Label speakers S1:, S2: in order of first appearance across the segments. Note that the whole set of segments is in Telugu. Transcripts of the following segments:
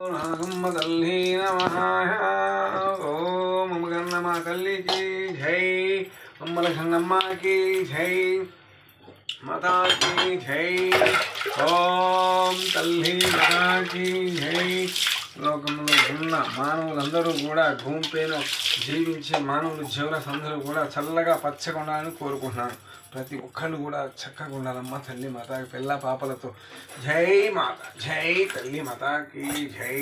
S1: నాగమ్మ తల్లి నమః. ఓం అమ్మగన్నమ్మ తల్లికి జై, అమ్మల గన్నమ్మకి జై, మాతాకి జై. ఓం తల్లి మాతాకి జై. లోకంలో ఉన్న మానవులందరూ కూడా భూమిపైన జీవించే మానవులు జీవనసందరూ కూడా చల్లగా పచ్చగా ఉండాలని కోరుకుంటున్నాను. ప్రతి ఒక్కళ్ళు కూడా చక్కగా ఉండాలమ్మ తల్లి మాతాకి పిల్ల పాపలతో. జై మాత, జై తల్లి మాతాకి జై,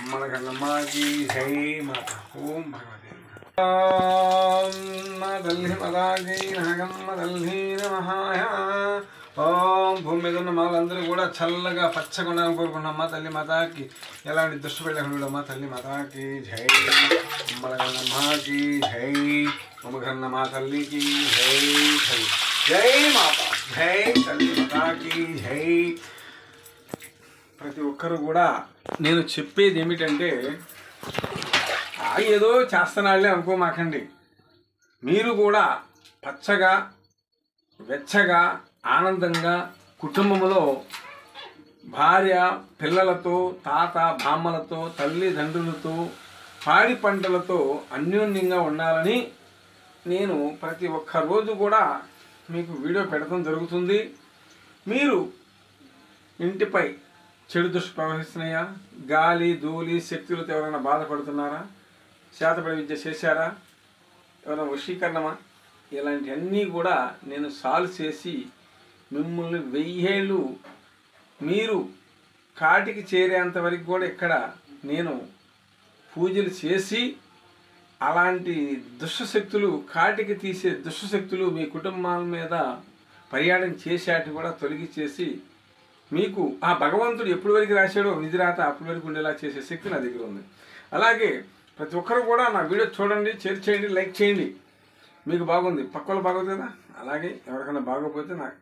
S1: అమ్మల గన్నమ్మకి జై మాత. ఓం భగవతి మా తల్లి మాతాకి నాగమ్మ తల్లి నమః. ఓం భూమి మీద ఉన్న మాలందరూ కూడా చల్లగా పచ్చగా ఉండాలని కోరుకుంటున్నాం. అమ్మ తల్లి మాతాకి ఎలాంటి దుష్టు వెళ్ళకుండా అమ్మ తల్లి మాతాకి జై, అమ్మల గన్నమ్మకి జై, అమ్మగన్నమ్మ తల్లికి జై. తల్లి జై మాత, జై తల్లి మాతాకి జై. ప్రతి ఒక్కరు కూడా నేను చెప్పేది ఏమిటంటే, ఏదో చేస్తున్నాళ్ళే అనుకోమాకండి. మీరు కూడా పచ్చగా వెచ్చగా ఆనందంగా కుటుంబంలో భార్య పిల్లలతో తాత బామ్మలతో తల్లిదండ్రులతో పాడి పంటలతో అన్యోన్యంగా ఉండాలని నేను ప్రతి ఒక్క రోజు కూడా మీకు వీడియో పెడతాం జరుగుతుంది. మీరు ఇంటిపై చెడు దృష్టి ప్రవహిస్తున్నాయా, గాలి ధూళి శక్తులతో ఎవరైనా బాధపడుతున్నారా, శాతపడి విద్య చేశారా, ఎవరైనా వశీకరణమా, ఇలాంటివన్నీ కూడా నేను సాల్వ్ చేసి మిమ్మల్ని 1000 ఏళ్ళు మీరు కాటికి చేరేంత వరకు కూడా ఇక్కడ నేను పూజలు చేసి అలాంటి దుష్టశక్తులు కాటికి తీసే దుష్టశక్తులు మీ కుటుంబాల మీద పర్యాటన చేసేటి కూడా తొలగించేసి మీకు ఆ భగవంతుడు ఎప్పటి వరకు రాశాడో నిధిరాత అప్పటి వరకు ఉండేలా చేసే శక్తి నా దగ్గర ఉంది. అలాగే ప్రతి ఒక్కరు కూడా నా వీడియో చూడండి, షేర్ చేయండి, లైక్ చేయండి. మీకు బాగుంది, పక్క వాళ్ళు బాగోదు కదా. అలాగే ఎవరికైనా బాగోకపోతే నాకు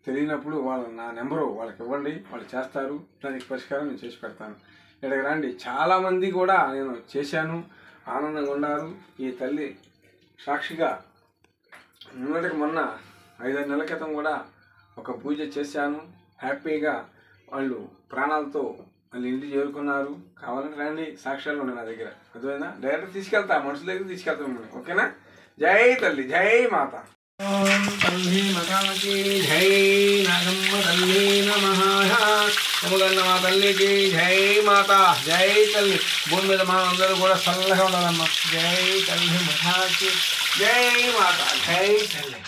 S1: తెలియనప్పుడు నా నెంబరు వాళ్ళకి ఇవ్వండి, వాళ్ళు చేస్తారు. దానికి పరిష్కారం నేను చేసి పెడతాను. ఇక్కడికి రండి. చాలామంది కూడా నేను చేశాను, ఆనందంగా ఉన్నారు. ఈ తల్లి సాక్షిగా నిన్నటికి మొన్న 5-6 నెలల క్రితం కూడా ఒక పూజ చేశాను. హ్యాపీగా వాళ్ళు ప్రాణాలతో వాళ్ళు ఇంటికి చేరుకున్నారు. కావాలంటే రండి, సాక్ష్యాలు ఉన్నాయి నా దగ్గర. అర్థమైందా? డైరెక్ట్ తీసుకెళ్తా, మనుషుల దగ్గర తీసుకెళ్తాను మిమ్మల్ని. ఓకేనా? జై తల్లి, జై మాత. ఓం తల్లి మాతాకి జై, నాగమ్మ తల్లి నమః. అమ్మగన్నమ్మ తల్లికి జై మాత, జై తల్లి. భూమి మీద మనం అందరూ కూడా చల్లగా ఉండాలమ్మ. జై తల్లి మాతాకి జై మాత, జై తల్లి.